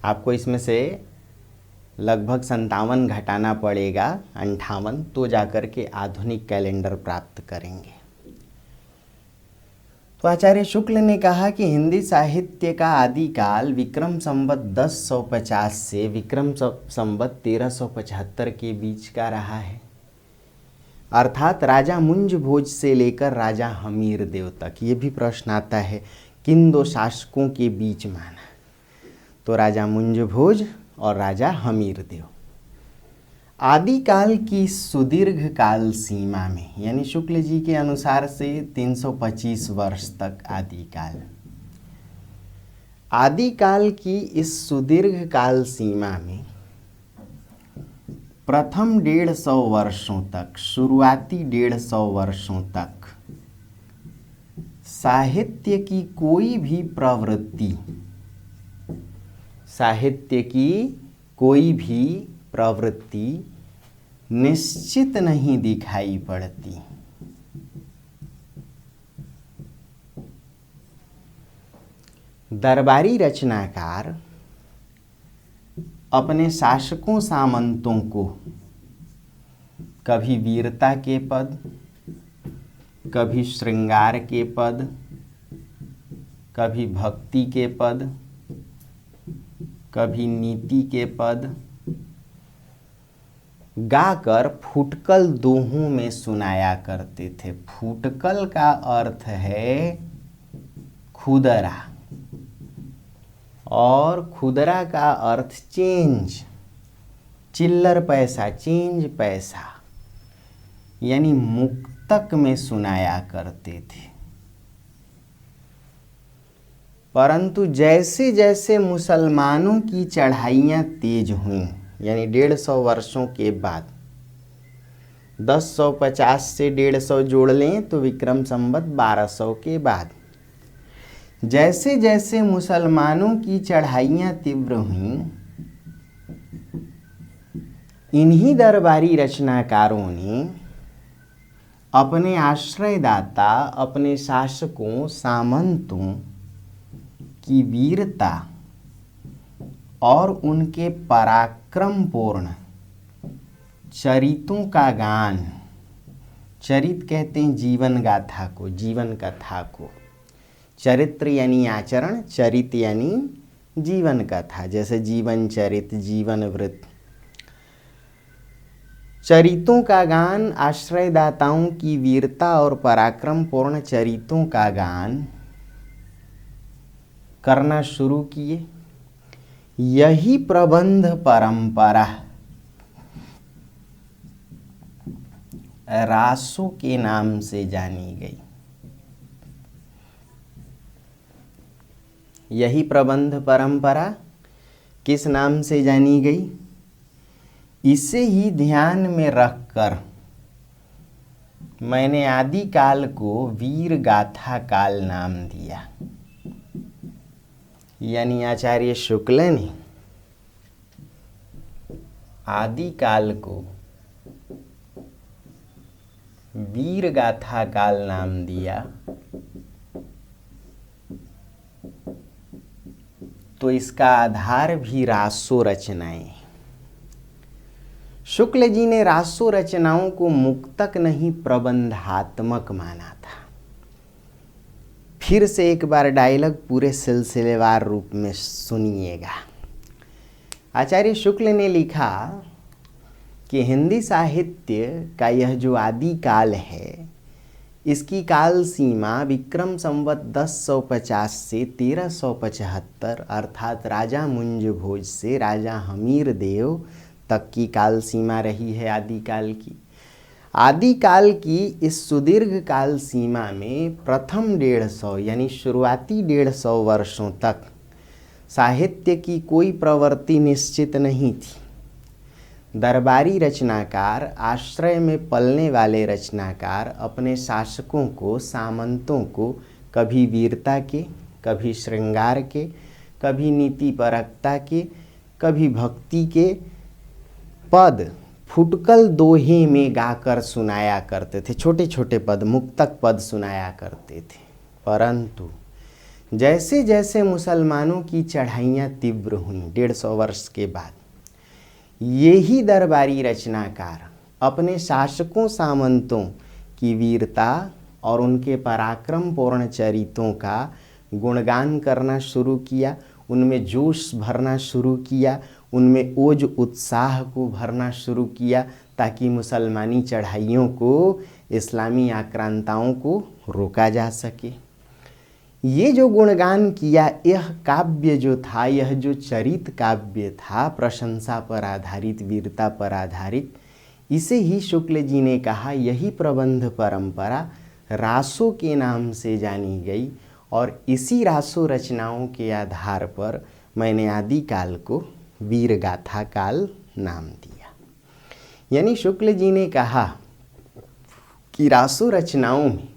आपको इसमें से लगभग 57 घटाना पड़ेगा, 58, तो जाकर के आधुनिक कैलेंडर प्राप्त करेंगे। तो आचार्य शुक्ल ने कहा कि हिंदी साहित्य का आदिकाल विक्रम संवत 1050 से विक्रम संवत 1375 के बीच का रहा है, अर्थात राजा मुंज भोज से लेकर राजा हमीर देव तक। ये भी प्रश्न आता है किन दो शासकों के बीच माना, तो राजा मुंज भोज और राजा हमीर देव। आदिकाल की सुदीर्घ काल सीमा में, यानी शुक्ल जी के अनुसार से 325 वर्ष तक आदिकाल। आदिकाल की इस सुदीर्घ काल सीमा में प्रथम 150 वर्षों तक, शुरुआती 150 वर्षों तक साहित्य की कोई भी प्रवृत्ति, साहित्य की कोई भी प्रवृत्ति निश्चित नहीं दिखाई पड़ती। दरबारी रचनाकार अपने शासकों सामंतों को कभी वीरता के पद, कभी श्रृंगार के पद, कभी भक्ति के पद, कभी नीति के पद गाकर फुटकल दोहों में सुनाया करते थे। फुटकल का अर्थ है खुदरा और खुदरा का अर्थ चेंज, चिल्लर पैसा, चेंज पैसा, यानी मुक्तक में सुनाया करते थे। परंतु जैसे जैसे मुसलमानों की चढ़ाइयाँ तेज हुईं, यानी 150 वर्षों के बाद, 1050 से 150 जोड़ लें तो विक्रम संवत 1200 के बाद, जैसे जैसे मुसलमानों की चढ़ाइयाँ तीव्र हुईं, इन्हीं दरबारी रचनाकारों ने अपने आश्रयदाता, अपने शासकों, सामंतों की वीरता और उनके पराक्रमपूर्ण चरितों का गान। चरित कहते हैं जीवन गाथा को, जीवन कथा को। चरित्र यानी आचरण, चरित यानी जीवन कथा, जैसे जीवन चरित, जीवन वृत्त। चरितों का गान, आश्रयदाताओं की वीरता और पराक्रमपूर्ण चरितों का गान करना शुरू किए। यही प्रबंध परंपरा रासो के नाम से जानी गई। यही प्रबंध परंपरा किस नाम से जानी गई? इसे ही ध्यान में रखकर मैंने आदि काल को वीर गाथा काल नाम दिया। यानी आचार्य शुक्ल ने आदि काल को वीर गाथा काल नाम दिया। तो इसका आधार भी रासो रचनाएं। शुक्ल जी ने रासो रचनाओं को मुक्तक नहीं प्रबंधात्मक माना था। फिर से एक बार डायलॉग पूरे सिलसिलेवार रूप में सुनिएगा। आचार्य शुक्ल ने लिखा कि हिंदी साहित्य का यह जो आदि काल है, इसकी काल सीमा विक्रम संवत 1050 से 1375 अर्थात राजा मुंज भोज से राजा हमीर देव तक की काल सीमा रही है आदि काल की। आदि काल की इस सुदीर्घ काल सीमा में प्रथम 150 यानी शुरुआती 150 वर्षों तक साहित्य की कोई प्रवृत्ति निश्चित नहीं थी। दरबारी रचनाकार, आश्रय में पलने वाले रचनाकार अपने शासकों को, सामंतों को कभी वीरता के, कभी श्रृंगार के, कभी नीतिपरकता के, कभी भक्ति के पद फुटकल दोहे में गाकर सुनाया करते थे। छोटे छोटे पद, मुक्तक पद सुनाया करते थे। परंतु जैसे जैसे मुसलमानों की चढ़ाइयाँ तीव्र हुईं 150 वर्ष के बाद, यही दरबारी रचनाकार अपने शासकों, सामंतों की वीरता और उनके पराक्रमपूर्ण चरितों का गुणगान करना शुरू किया, उनमें जोश भरना शुरू किया, उनमें ओज उत्साह को भरना शुरू किया, ताकि मुसलमानी चढ़ाइयों को, इस्लामी आक्रांताओं को रोका जा सके। ये जो गुणगान किया, यह काव्य जो था, यह जो चरित काव्य था, प्रशंसा पर आधारित, वीरता पर आधारित, इसे ही शुक्ल जी ने कहा यही प्रबंध परंपरा रासो के नाम से जानी गई। और इसी रासो रचनाओं के आधार पर मैंने आदि काल को वीर गाथा काल नाम दिया। यानी शुक्ल जी ने कहा कि रासो रचनाओं में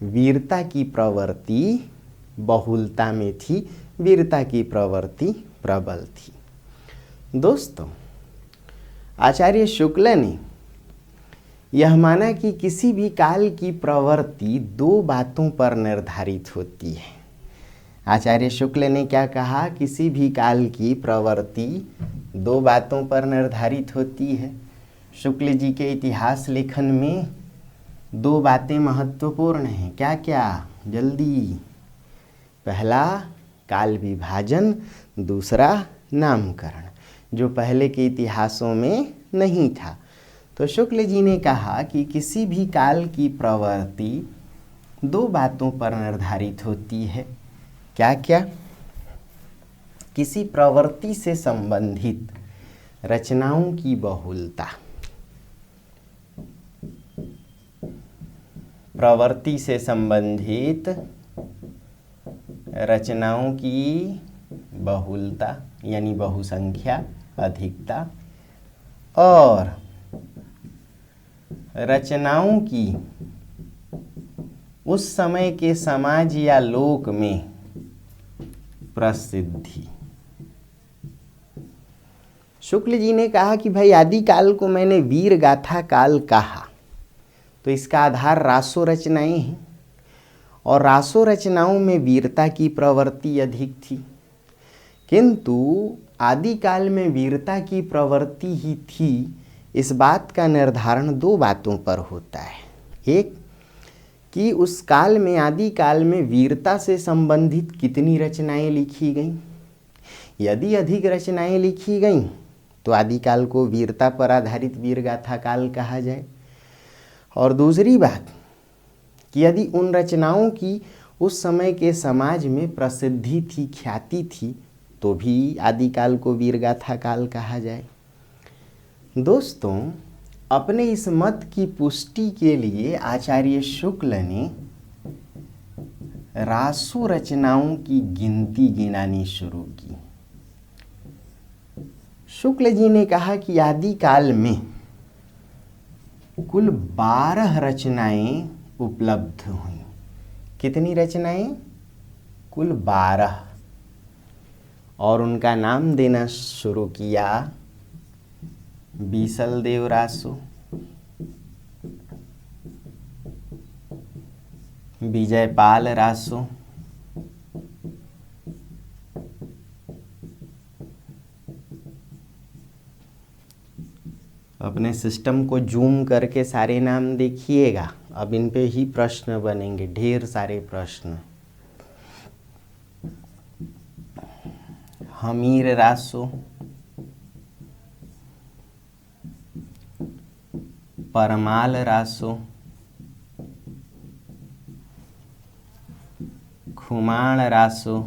वीरता की प्रवृत्ति बहुलता में थी, वीरता की प्रवृत्ति प्रबल थी। दोस्तों, आचार्य शुक्ल ने यह माना कि किसी भी काल की प्रवृत्ति दो बातों पर निर्धारित होती है। आचार्य शुक्ल ने क्या कहा? किसी भी काल की प्रवृत्ति दो बातों पर निर्धारित होती है। शुक्ल जी के इतिहास लेखन में दो बातें महत्वपूर्ण हैं। क्या क्या? जल्दी। पहला काल विभाजन, दूसरा नामकरण, जो पहले के इतिहासों में नहीं था। तो शुक्ल जी ने कहा कि किसी भी काल की प्रवृत्ति दो बातों पर निर्धारित होती है। क्या क्या? किसी प्रवृत्ति से संबंधित रचनाओं की बहुलता, प्रवृत्ति से संबंधित रचनाओं की बहुलता यानी बहुसंख्या, अधिकता, और रचनाओं की उस समय के समाज या लोक में प्रसिद्धि। शुक्ल जी ने कहा कि भाई आदि काल को मैंने वीर गाथा काल कहा, तो इसका आधार रासो रचनाएं हैं, और रासो रचनाओं में वीरता की प्रवृत्ति अधिक थी। किंतु आदिकाल में वीरता की प्रवृत्ति ही थी, इस बात का निर्धारण दो बातों पर होता है। एक कि उस काल में, आदिकाल में वीरता से संबंधित कितनी रचनाएं लिखी गईं। यदि अधिक रचनाएं लिखी गईं तो आदिकाल को वीरता पर आधारित वीरगाथा काल कहा जाए। और दूसरी बात कि यदि उन रचनाओं की उस समय के समाज में प्रसिद्धि थी, ख्याति थी, तो भी आदिकाल को वीरगाथा काल कहा जाए। दोस्तों, अपने इस मत की पुष्टि के लिए आचार्य शुक्ल ने रासो रचनाओं की गिनती गिनानी शुरू की। शुक्ल जी ने कहा कि आदिकाल में कुल 12 रचनाएं उपलब्ध हुई। कितनी रचनाएं? कुल 12। और उनका नाम देना शुरू किया बीसलदेव रासो, विजयपाल रासो, अपने सिस्टम को जूम करके सारे नाम देखिएगा। अब इन पे ही प्रश्न बनेंगे, ढेर सारे प्रश्न। हमीर रासो, परमाल रासो, खुमाण रासो,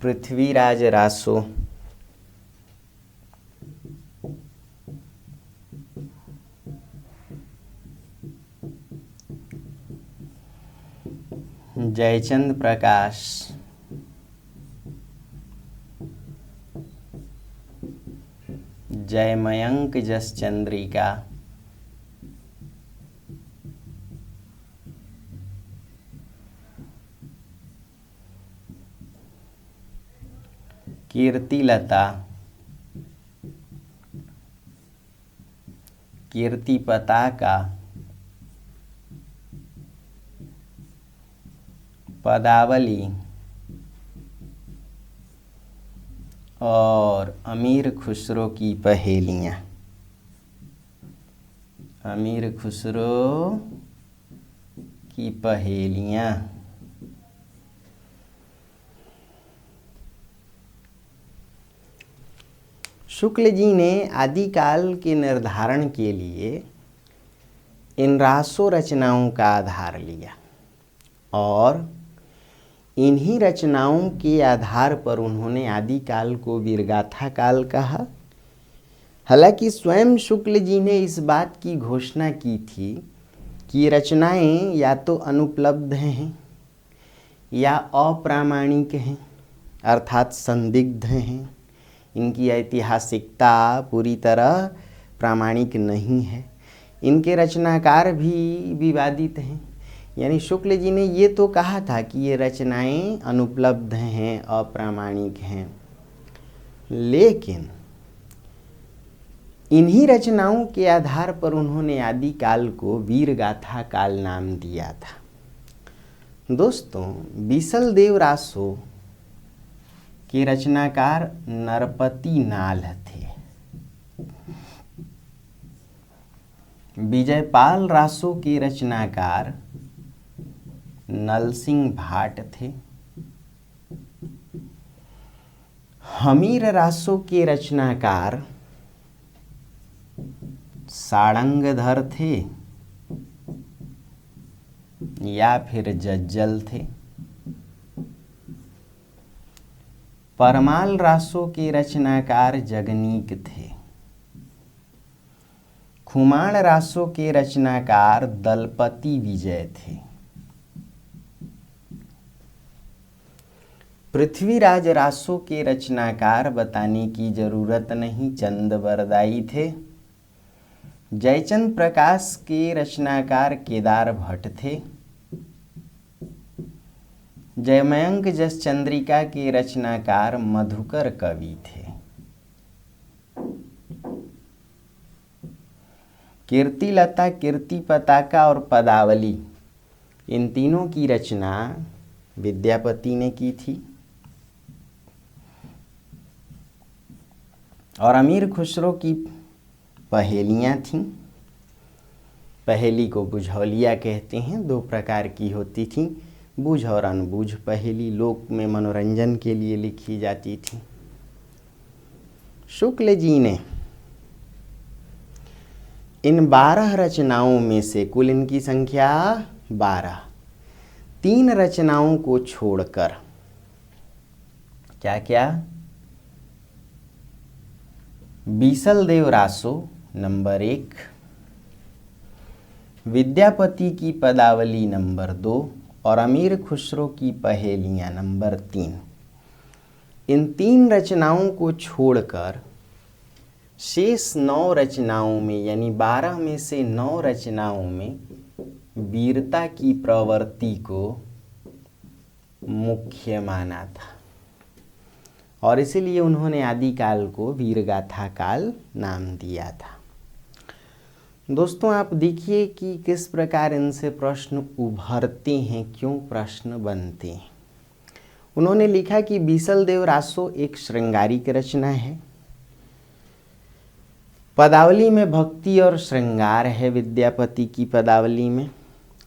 पृथ्वीराज रासो, जयचंद प्रकाश, जयमयंक जस चंद्रिका, कीर्तिलता, कीर्ति पताका, पदावली और अमीर खुसरो की पहेलियाँ। अमीर खुसरो की पहेलियाँ। शुक्ल जी ने आदिकाल के निर्धारण के लिए इन रासो रचनाओं का आधार लिया और इन्हीं रचनाओं के आधार पर उन्होंने आदिकाल को वीरगाथा काल कहा। हालांकि स्वयं शुक्ल जी ने इस बात की घोषणा की थी कि रचनाएं या तो अनुपलब्ध हैं या अप्रामाणिक हैं, अर्थात संदिग्ध हैं। इनकी ऐतिहासिकता पूरी तरह प्रामाणिक नहीं है। इनके रचनाकार भी विवादित हैं। यानी शुक्ल जी ने ये तो कहा था कि ये रचनाएं अनुपलब्ध हैं, अप्रामाणिक हैं, लेकिन इन्हीं रचनाओं के आधार पर उन्होंने आदिकाल को वीरगाथा काल नाम दिया था। दोस्तों, बीसलदेव रासो के रचनाकार नरपति नाल थे। विजयपाल रासो के रचनाकार नलसिंह भाट थे। हमीर रासो के रचनाकार सारंगधर थे या फिर जज्जल थे। परमाल रासो के रचनाकार जगनीक थे। खुमाण रासो के रचनाकार दलपति विजय थे। पृथ्वीराज रासो के रचनाकार बताने की जरूरत नहीं, चंद बरदाई थे। जयचंद प्रकाश के रचनाकार केदार भट्ट थे। जयमयंक जस चंद्रिका के रचनाकार मधुकर कवि थे। कीर्तिलता, कीर्ति पताका और पदावली इन तीनों की रचना विद्यापति ने की थी और अमीर खुसरो की पहेलियाँ थीं। पहेली को बुझौलिया कहते हैं, दो प्रकार की होती थी, बूझ और अनबूझ पहेली, लोक में मनोरंजन के लिए लिखी जाती थी। शुक्ल जी ने इन 12 रचनाओं में से, कुल इनकी संख्या 12, 3 रचनाओं को छोड़कर, क्या क्या, बीसलदेव रासो नंबर 1, विद्यापति की पदावली नंबर 2 और अमीर खुसरो की पहेलियाँ नंबर 3, इन 3 रचनाओं को छोड़कर शेष 9 रचनाओं में, यानी 12 में से 9 रचनाओं में वीरता की प्रवृत्ति को मुख्य माना था और इसीलिए उन्होंने आदिकाल को वीरगाथा काल नाम दिया था। दोस्तों, आप देखिए कि किस प्रकार इनसे प्रश्न उभरते हैं, क्यों प्रश्न बनते हैं। उन्होंने लिखा कि बीसलदेव रासो एक श्रृंगारिक रचना है। पदावली में भक्ति और श्रृंगार है, विद्यापति की पदावली में,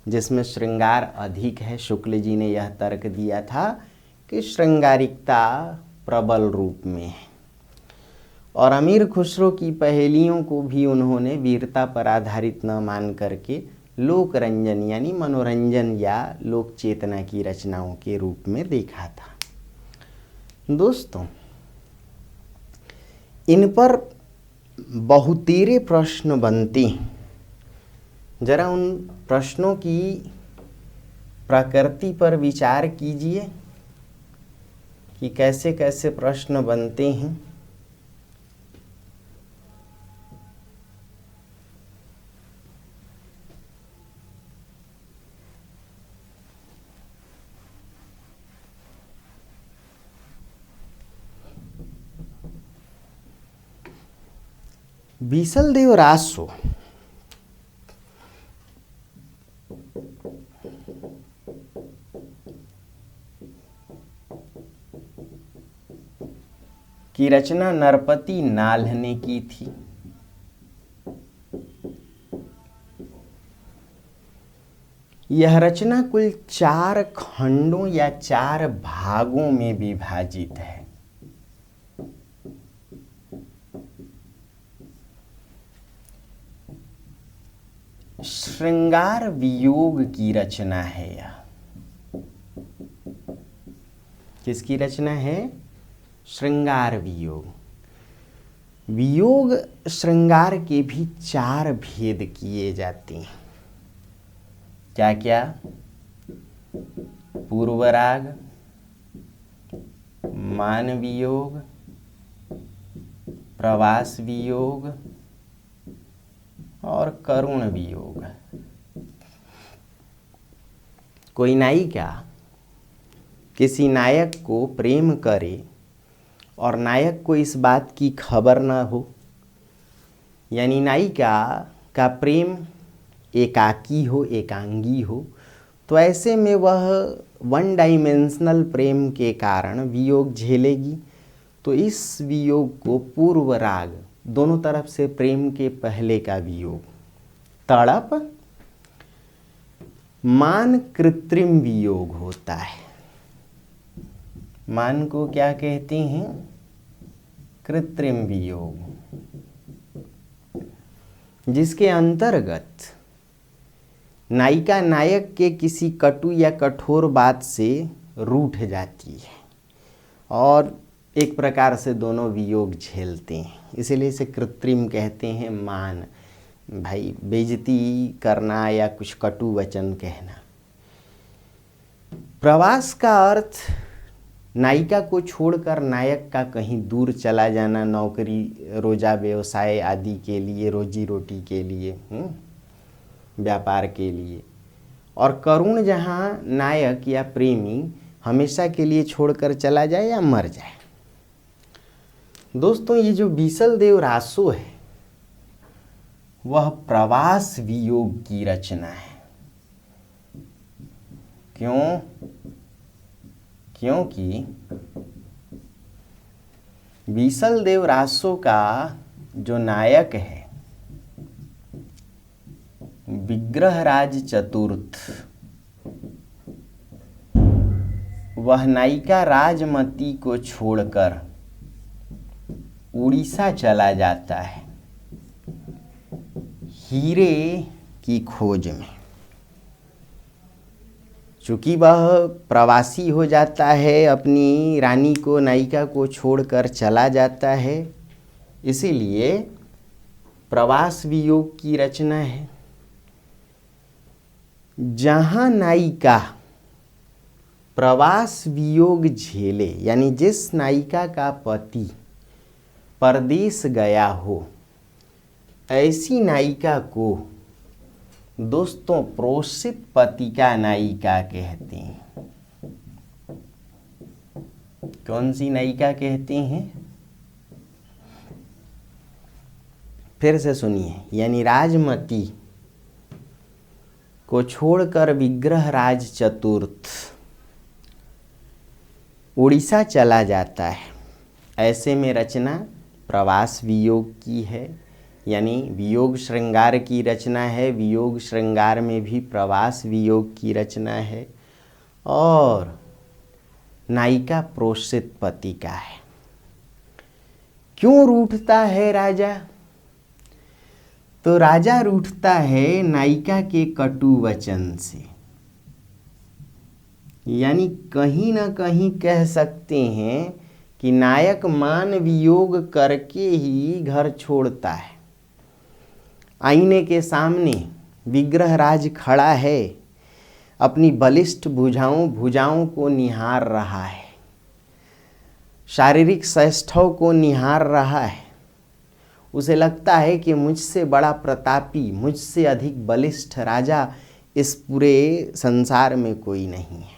जिसमें श्रृंगार अधिक है। शुक्ल जी ने यह तर्क दिया था कि श्रृंगारिकता प्रबल रूप में है। और अमीर खुसरो की पहेलियों को भी उन्होंने वीरता पर आधारित न मान करके लोक रंजन यानी मनोरंजन या लोक चेतना की रचनाओं के रूप में देखा था। दोस्तों, इन पर बहुतेरे प्रश्न बनते हैं। जरा उन प्रश्नों की प्रकृति पर विचार कीजिए कि कैसे कैसे प्रश्न बनते हैं। बीसलदेव रासो की रचना नरपति नाल्ह ने की थी। यह रचना कुल 4 खंडों या 4 भागों में विभाजित है। श्रृंगार वियोग की रचना है यह। किसकी रचना है? श्रृंगार वियोग। वियोग श्रृंगार के भी 4 भेद किए जाते हैं। क्या क्या? पूर्वराग, मान वियोग, प्रवास वियोग और करुण वियोग। कोई नायिका किसी नायक को प्रेम करे और नायक को इस बात की खबर न हो, यानी नायिका का प्रेम एकाकी हो, एकांगी हो, तो ऐसे में वह 1 डायमेंशनल प्रेम के कारण वियोग झेलेगी। तो इस वियोग को पूर्व राग, दोनों तरफ से प्रेम के पहले का वियोग, तड़प, मान कृत्रिम वियोग होता है। मान को क्या कहते हैं? कृत्रिम वियोग, जिसके अंतर्गत नायिका नायक के किसी कटु या कठोर बात से रूठ जाती है और एक प्रकार से दोनों वियोग झेलते हैं, इसीलिए इसे कृत्रिम कहते हैं। मान, भाई बेइज्जती करना या कुछ कटु वचन कहना। प्रवास का अर्थ नायिका को छोड़कर नायक का कहीं दूर चला जाना, नौकरी रोजा व्यवसाय आदि के लिए, रोजी रोटी के लिए, व्यापार के लिए। और करुण जहाँ नायक या प्रेमी हमेशा के लिए छोड़कर चला जाए या मर जाए। दोस्तों, ये जो बीसलदेव रासो है वह प्रवास वियोग की रचना है। क्यों? क्योंकि बीसलदेव रासो का जो नायक है विग्रहराज चतुर्थ, वह नायिका राजमती को छोड़कर उड़ीसा चला जाता है हीरे की खोज में। चूँकि वह प्रवासी हो जाता है, अपनी रानी को, नायिका को छोड़कर चला जाता है, इसीलिए प्रवास वियोग की रचना है। जहाँ नायिका प्रवास वियोग झेले, यानी जिस नायिका का पति परदेश गया हो, ऐसी नायिका को दोस्तों प्रोषित पतिका नायिका कहते हैं। कौन सी नायिका कहते हैं? फिर से सुनिए, यानी राजमती को छोड़कर विग्रहराज चतुर्थ उड़ीसा चला जाता है। ऐसे में रचना प्रवास वियोग की है, यानी वियोग श्रृंगार की रचना है। वियोग श्रृंगार में भी प्रवास वियोग की रचना है और नायिका प्रोषित पति का है। क्यों रूठता है राजा? तो राजा रूठता है नायिका के कटु वचन से, यानी कहीं ना कहीं कह सकते हैं कि नायक मान वियोग करके ही घर छोड़ता है। आईने के सामने विग्रहराज खड़ा है, अपनी बलिष्ठ भुजाओं को निहार रहा है, शारीरिक सौष्ठव को निहार रहा है। उसे लगता है कि मुझसे बड़ा प्रतापी, मुझसे अधिक बलिष्ठ राजा इस पूरे संसार में कोई नहीं है।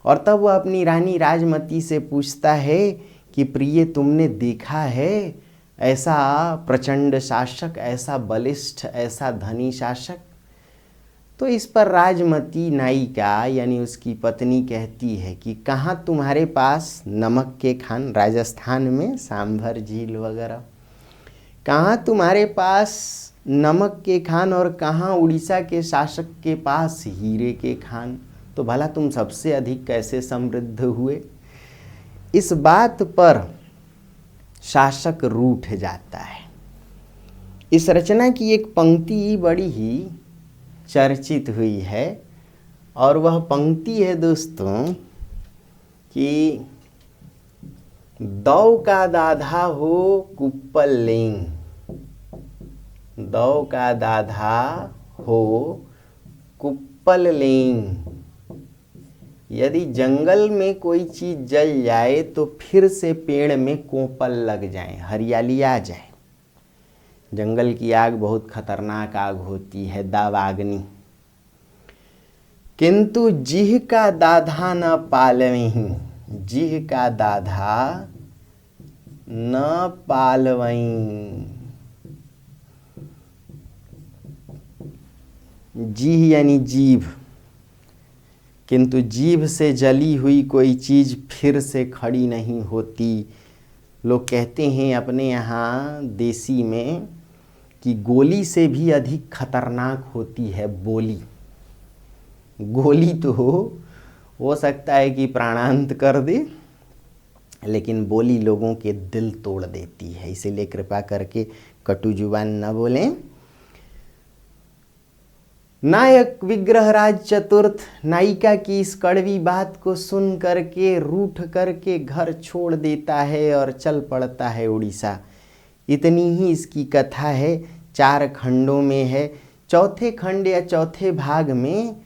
और तब वह अपनी रानी राजमती से पूछता है कि प्रिय, तुमने देखा है ऐसा प्रचंड शासक, ऐसा बलिष्ठ, ऐसा धनी शासक? तो इस पर राजमती नायिका यानी उसकी पत्नी कहती है कि कहाँ तुम्हारे पास नमक के खान, राजस्थान में सांभर झील वगैरह, कहाँ तुम्हारे पास नमक के खान और कहाँ उड़ीसा के शासक के पास हीरे के खान? तो भला तुम सबसे अधिक कैसे समृद्ध हुए? इस बात पर शासक रूठ जाता है। इस रचना की एक पंक्ति बड़ी ही चर्चित हुई है और वह पंक्ति है दोस्तों कि दौ का दाधा हो कुप्पल लेंग, दौ का दाधा हो कुप्पल लेंग। यदि जंगल में कोई चीज़ जल जाए तो फिर से पेड़ में कोपल लग जाए, हरियाली आ जाए। जंगल की आग बहुत खतरनाक आग होती है, दावाग्नि। किंतु जिह का दाधा न पालवहीं, जिह का दाधा न पालवहीं। जीह यानी जीभ, किंतु जीभ से जली हुई कोई चीज़ फिर से खड़ी नहीं होती। लोग कहते हैं अपने यहाँ देसी में कि गोली से भी अधिक खतरनाक होती है बोली। गोली तो हो सकता है कि प्राणांत कर दे, लेकिन बोली लोगों के दिल तोड़ देती है। इसीलिए कृपा करके कटु जुबान न बोलें। नायक विग्रहराज चतुर्थ नायिका की इस कड़वी बात को सुन करके रूठ करके घर छोड़ देता है और चल पड़ता है उड़ीसा। इतनी ही इसकी कथा है, 4 खंडों में है। चौथे खंड या चौथे भाग में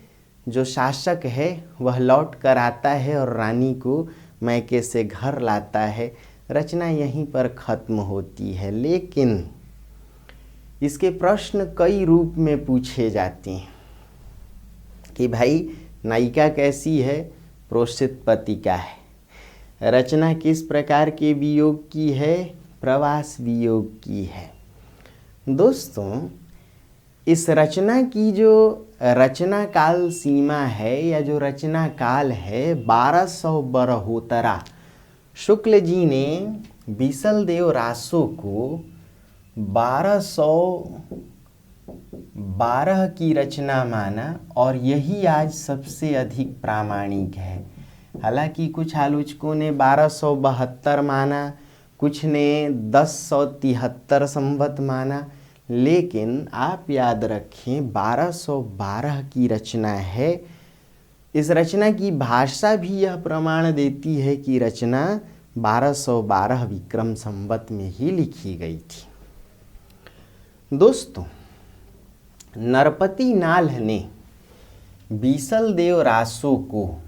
जो शासक है वह लौट कर आता है और रानी को मैके से घर लाता है। रचना यहीं पर ख़त्म होती है, लेकिन इसके प्रश्न कई रूप में पूछे जाते हैं कि भाई नायिका कैसी है? प्रोषित पति का है। रचना किस प्रकार के वियोग की है? प्रवास वियोग की है। दोस्तों, इस रचना की जो रचना काल सीमा है या जो रचना काल है 1200 बरहोत्तरा। शुक्ल जी ने बीसलदेव रासो को 1212 की रचना माना और यही आज सबसे अधिक प्रामाणिक है। हालांकि कुछ आलोचकों ने 1272 माना, कुछ ने 1073 संवत माना, लेकिन आप याद रखें 1212 की रचना है। इस रचना की भाषा भी यह प्रमाण देती है कि रचना 1212 विक्रम संवत में ही लिखी गई थी। दोस्तों, नरपति नाल्ह ने बीसलदेव रासो को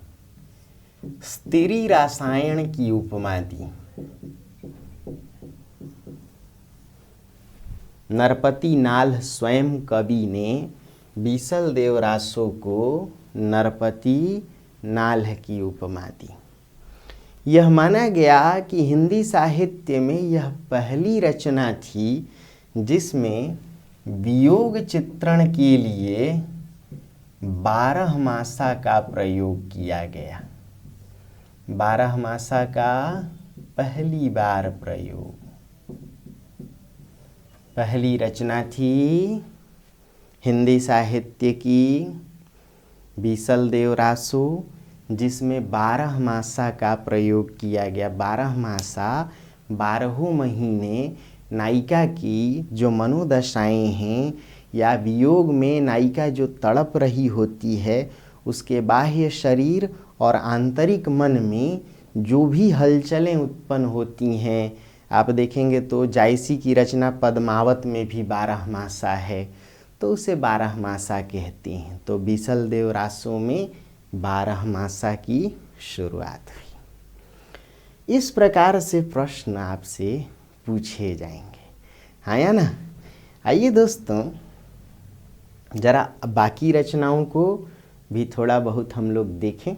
स्त्री रासायन की उपमा दी। नरपति नाल्ह स्वयं कवि ने बीसलदेव रासो को नरपति नाल्ह की उपमा दी। यह माना गया कि हिंदी साहित्य में यह पहली रचना थी जिसमें वियोग चित्रण के लिए 12 मासा का प्रयोग किया गया। 12 मासा का पहली बार प्रयोग। पहली रचना थी हिंदी साहित्य की बीसलदेव रासो, जिसमें 12 मासा का प्रयोग किया गया। 12 मासा 12 महीने नायिका की जो मनोदशाएं हैं या वियोग में नायिका जो तड़प रही होती है, उसके बाह्य शरीर और आंतरिक मन में जो भी हलचलें उत्पन्न होती हैं, आप देखेंगे तो जायसी की रचना पद्मावत में भी 12 मासा है, तो उसे 12 मासा कहते हैं। तो बीसलदेव रासो में 12 मासा की शुरुआत हुई। इस प्रकार से प्रश्न आपसे पूछे जाएंगे, हाँ या ना। आइए दोस्तों, जरा बाकी रचनाओं को भी थोड़ा बहुत हम लोग देखें।